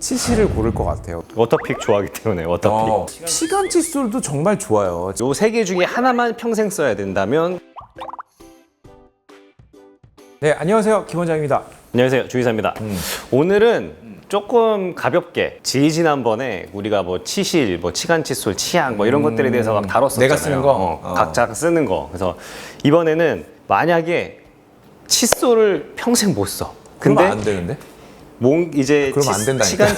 치실을 고를 것 같아요. 워터픽 좋아하기 때문에 워터픽. 시간 칫솔도 정말 좋아요. 요 세 개 중에 하나만 평생 써야 된다면. 네, 안녕하세요. 김 원장입니다. 안녕하세요, 주의사입니다. 오늘은 조금 가볍게 지난번에 우리가 뭐 치실, 뭐 치간 칫솔, 치약 뭐 이런 것들에 대해서 막 다뤘었잖아요. 내가 쓰는 거? 각자 쓰는 거. 그래서 이번에는 만약에 칫솔을 평생 못 써. 그러면 안 되는데? 이제 그러면 안 된다니까.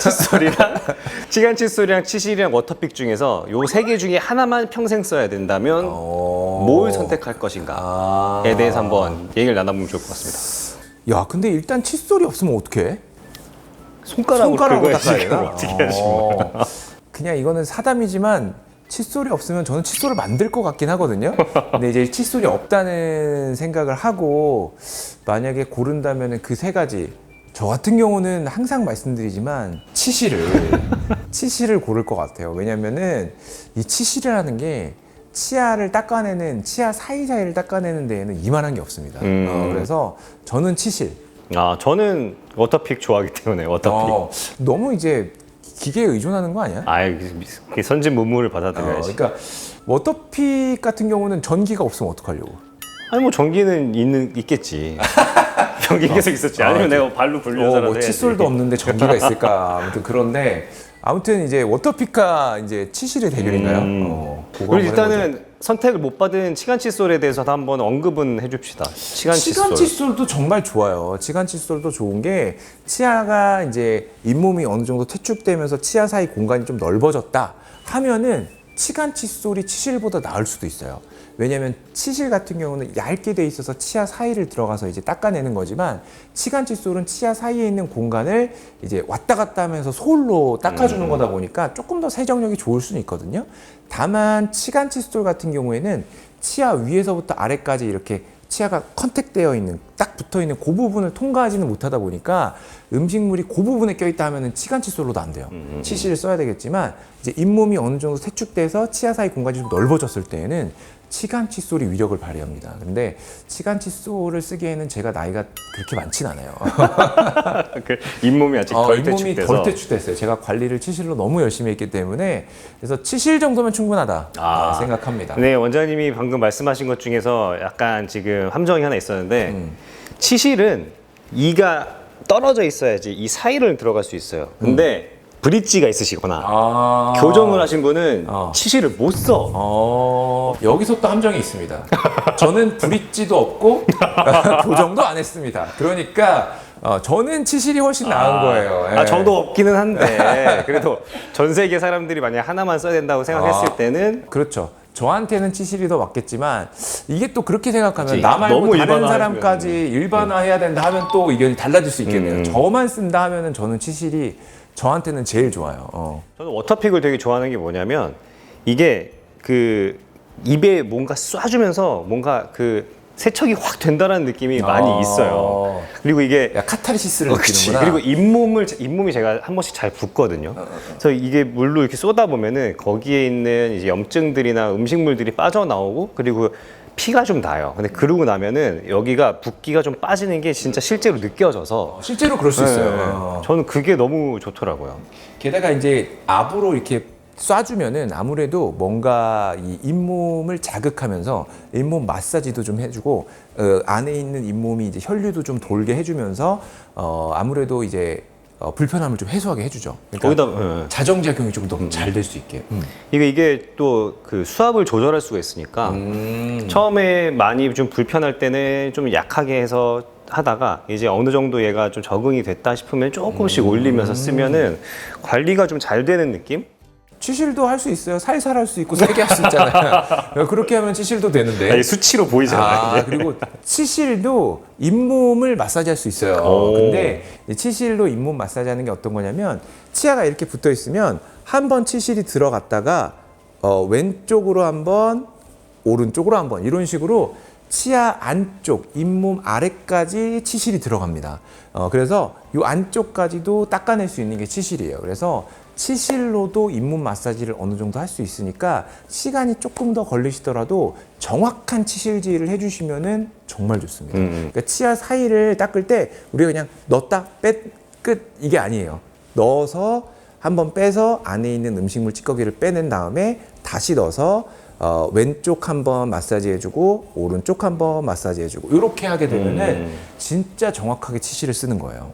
치간 칫솔이랑 치실이랑 워터픽 중에서 요 세 개 중에 하나만 평생 써야 된다면 뭘 선택할 것인가에 대해서 한번 얘기를 나눠보면 좋을 것 같습니다. 야, 근데 일단 칫솔이 없으면 어떡해? 손가락으로 닦아야 되나? 어떻게 하시는 거예요? 그냥 이거는 사담이지만 칫솔이 없으면 저는 칫솔을 만들 것 같긴 하거든요. 근데 이제 칫솔이 없다는 생각을 하고 만약에 고른다면 그 세 가지, 저 같은 경우는 항상 말씀드리지만 치실을 고를 것 같아요. 왜냐면은 이 치실이라는 게 치아를 닦아내는, 치아 사이사이를 닦아내는 데에는 이만한 게 없습니다. 그래서 저는 치실. 저는 워터픽 좋아하기 때문에 워터픽. 너무 이제 기계에 의존하는 거 아니야? 선진 문물을 받아들여야지. 그러니까 워터픽 같은 경우는 전기가 없으면 어떡하려고? 아니 뭐 전기는 있겠지. 전기 계속 있었지. 아니면 내가 발로 굴려서라도 뭐 칫솔도 없는데 전기가 있을까? 아무튼 그런데 아무튼 이제 워터픽과 이제 치실의 대결인가요? 그리고 일단은 선택을 못 받은 치간 칫솔에 대해서도 한번 언급은 해줍시다. 치간 칫솔도 정말 좋아요. 치간 칫솔도 좋은 게 치아가 이제 잇몸이 어느 정도 퇴축되면서 치아 사이 공간이 좀 넓어졌다 하면은 치간 칫솔이 치실보다 나을 수도 있어요. 왜냐면 치실 같은 경우는 얇게 돼 있어서 치아 사이를 들어가서 이제 닦아내는 거지만 치간 칫솔은 치아 사이에 있는 공간을 이제 왔다 갔다 하면서 솔로 닦아주는 거다 보니까 조금 더 세정력이 좋을 수는 있거든요. 다만 치간 칫솔 같은 경우에는 치아 위에서부터 아래까지 이렇게 치아가 컨택되어 있는, 딱 붙어 있는 그 부분을 통과하지는 못하다 보니까 음식물이 그 부분에 껴있다 하면은 치간 칫솔로도 안 돼요. 치실을 써야 되겠지만 이제 잇몸이 어느 정도 세축돼서 치아 사이 공간이 좀 넓어졌을 때에는 치간 칫솔이 위력을 발휘합니다. 근데 치간 칫솔을 쓰기에는 제가 나이가 그렇게 많진 않아요. 그 잇몸이 아직 덜 퇴축돼서. 잇몸이 덜 퇴축됐어요. 제가 관리를 치실로 너무 열심히 했기 때문에 그래서 치실 정도면 충분하다 생각합니다. 네, 원장님이 방금 말씀하신 것 중에서 약간 지금 함정이 하나 있었는데 치실은 이가 떨어져 있어야지 이 사이를 들어갈 수 있어요. 근데 브릿지가 있으시거나 교정을 하신 분은 치실을 못 써. 여기서 또 함정이 있습니다. 저는 브릿지도 없고 교정도 안 했습니다. 그러니까 저는 치실이 훨씬 나은 거예요. 예. 저도 없기는 한데 그래도 전 세계 사람들이 만약 하나만 써야 된다고 생각했을 때는 그렇죠. 저한테는 치실이 더 맞겠지만 이게 또 그렇게 생각하면 그치. 나 말고 너무 다른 사람까지 일반화해야 된다 하면 또 의견이 달라질 수 있겠네요. 저만 쓴다 하면은 저는 치실이 저한테는 제일 좋아요. 저는 워터픽을 되게 좋아하는 게 뭐냐면 이게 그 입에 뭔가 쏴주면서 뭔가 그 세척이 확 된다는 느낌이 많이 있어요. 그리고 이게 카타르시스를 느끼는구나. 그리고 잇몸이 제가 한 번씩 잘 붓거든요. 그래서 이게 물로 이렇게 쏟아 보면은 거기에 있는 이제 염증들이나 음식물들이 빠져나오고 그리고 피가 좀 나요. 근데 그러고 나면은 여기가 붓기가 좀 빠지는 게 진짜 실제로 느껴져서 실제로 그럴 수 있어요. 저는 그게 너무 좋더라고요. 게다가 이제 압으로 이렇게 쏴주면은 아무래도 뭔가 이 잇몸을 자극하면서 잇몸 마사지도 좀 해주고 안에 있는 잇몸이 이제 혈류도 좀 돌게 해주면서 아무래도 이제 불편함을 좀 해소하게 해주죠. 그러니까 거기다 자정작용이 좀 더 잘 될 수 있게. 이게 또 그 수압을 조절할 수가 있으니까 처음에 많이 좀 불편할 때는 좀 약하게 해서 하다가 이제 어느 정도 얘가 좀 적응이 됐다 싶으면 조금씩 올리면서 쓰면은 관리가 좀 잘 되는 느낌? 치실도 할 수 있어요. 살살 할 수 있고 세게 할 수 있잖아요. 그렇게 하면 치실도 되는데. 수치로 보이잖아요. 그리고 치실도 잇몸을 마사지할 수 있어요. 근데 이 치실로 잇몸 마사지하는 게 어떤 거냐면 치아가 이렇게 붙어 있으면 한 번 치실이 들어갔다가 왼쪽으로 한 번, 오른쪽으로 한 번 이런 식으로 치아 안쪽, 잇몸 아래까지 치실이 들어갑니다. 그래서 이 안쪽까지도 닦아낼 수 있는 게 치실이에요. 그래서 치실로도 잇몸 마사지를 어느 정도 할 수 있으니까 시간이 조금 더 걸리시더라도 정확한 치실질을 해주시면은 정말 좋습니다. 그러니까 치아 사이를 닦을 때 우리가 그냥 넣었다, 끝 이게 아니에요. 넣어서 한번 빼서 안에 있는 음식물 찌꺼기를 빼낸 다음에 다시 넣어서 왼쪽 한번 마사지 해주고 오른쪽 한번 마사지 해주고 이렇게 하게 되면은 진짜 정확하게 치실을 쓰는 거예요.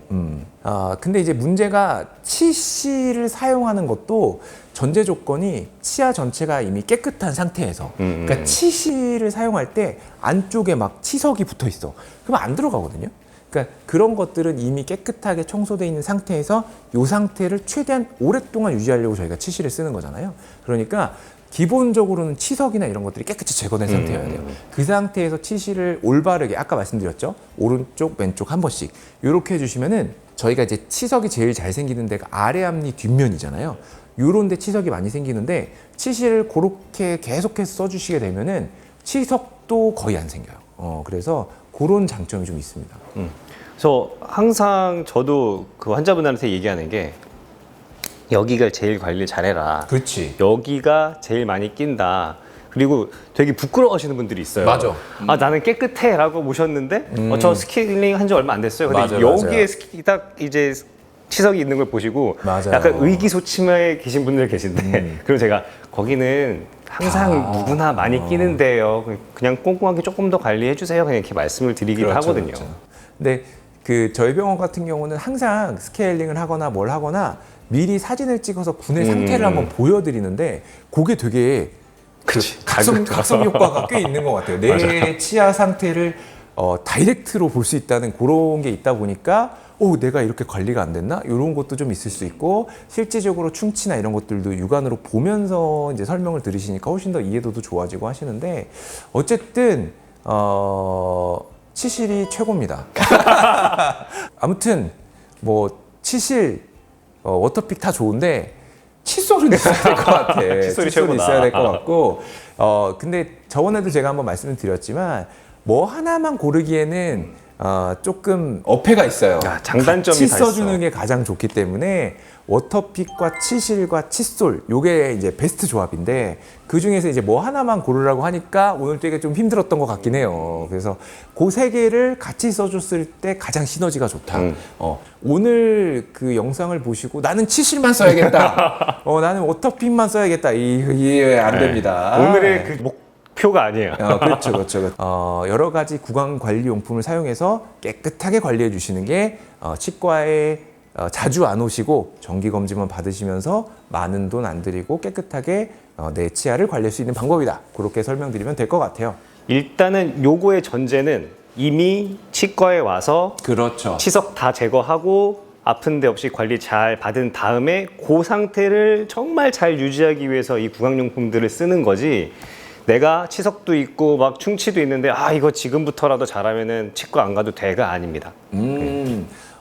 근데 이제 문제가 치실을 사용하는 것도 전제 조건이 치아 전체가 이미 깨끗한 상태에서 그러니까 치실을 사용할 때 안쪽에 막 치석이 붙어 있어. 그러면 안 들어가거든요. 그러니까 그런 것들은 이미 깨끗하게 청소되어 있는 상태에서 이 상태를 최대한 오랫동안 유지하려고 저희가 치실을 쓰는 거잖아요. 그러니까 기본적으로는 치석이나 이런 것들이 깨끗이 제거된 상태여야 돼요. 그 상태에서 치실을 올바르게 아까 말씀드렸죠. 오른쪽, 왼쪽 한 번씩 이렇게 해주시면은 저희가 이제 치석이 제일 잘 생기는 데가 아래 앞니 뒷면이잖아요. 요런 데 치석이 많이 생기는데 치실을 그렇게 계속해서 써주시게 되면은 치석도 거의 안 생겨요. 그래서 그런 장점이 좀 있습니다. 그래서 항상 저도 그 환자분들한테 얘기하는 게 여기가 제일 관리를 잘해라. 그렇지. 여기가 제일 많이 낀다. 그리고 되게 부끄러워하시는 분들이 있어요. 맞아. 아 나는 깨끗해라고 모셨는데 저 스케일링 한 지 얼마 안 됐어요. 근데 맞아요, 여기에 맞아요. 딱 이제 치석이 있는 걸 보시고 맞아요. 약간 의기소침해 계신 분들 계신데 그리고 제가 거기는 항상 누구나 많이 끼는데요. 그냥 꼼꼼하게 조금 더 관리해 주세요. 그냥 이렇게 말씀을 드리기도 그렇죠, 하거든요. 그렇죠. 근데 그 저희 병원 같은 경우는 항상 스케일링을 하거나 뭘 하거나 미리 사진을 찍어서 분해 상태를 한번 보여드리는데 그게 되게 그치. 각성 효과가 꽤 있는 것 같아요. 내 치아 상태를 다이렉트로 볼 수 있다는 그런 게 있다 보니까 내가 이렇게 관리가 안 됐나? 이런 것도 좀 있을 수 있고 실질적으로 충치나 이런 것들도 육안으로 보면서 이제 설명을 들으시니까 훨씬 더 이해도도 좋아지고 하시는데 어쨌든 치실이 최고입니다. 아무튼 뭐 치실 워터픽 다 좋은데 칫솔은 있어야 될 것 같아. 칫솔이 최고다. 있어야 될 것 같고 근데 저번에도 제가 한번 말씀을 드렸지만 뭐 하나만 고르기에는 조금 어폐가 있어요. 장단점이 같이 다 써주는 있어. 게 가장 좋기 때문에 워터픽과 치실과 칫솔 요게 이제 베스트 조합인데 그 중에서 이제 뭐 하나만 고르라고 하니까 오늘 되게 좀 힘들었던 것 같긴 해요. 그래서 그 세 개를 같이 써줬을 때 가장 시너지가 좋다. 오늘 그 영상을 보시고 나는 치실만 써야겠다. 나는 워터픽만 써야겠다. 이게 안 됩니다. 오늘의 그 목표가 아니에요. 그렇죠, 그렇죠. 여러 가지 구강 관리 용품을 사용해서 깨끗하게 관리해 주시는 게 치과에 자주 안 오시고 정기 검진만 받으시면서 많은 돈 안 들이고 깨끗하게 내 치아를 관리할 수 있는 방법이다. 그렇게 설명드리면 될 것 같아요. 일단은 요거의 전제는 이미 치과에 와서 그렇죠. 치석 다 제거하고 아픈 데 없이 관리 잘 받은 다음에 그 상태를 정말 잘 유지하기 위해서 이 구강용품들을 쓰는 거지. 내가 치석도 있고 막 충치도 있는데 이거 지금부터라도 잘하면은 치과 안 가도 돼가 아닙니다.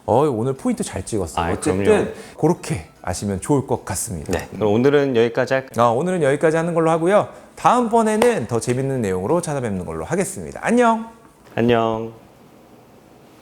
오늘 포인트 잘 찍었어요. 어쨌든 그럼요. 그렇게 아시면 좋을 것 같습니다. 네, 그럼 오늘은 여기까지 할게요. 오늘은 여기까지 하는 걸로 하고요. 다음번에는 더 재밌는 내용으로 찾아뵙는 걸로 하겠습니다. 안녕. 안녕.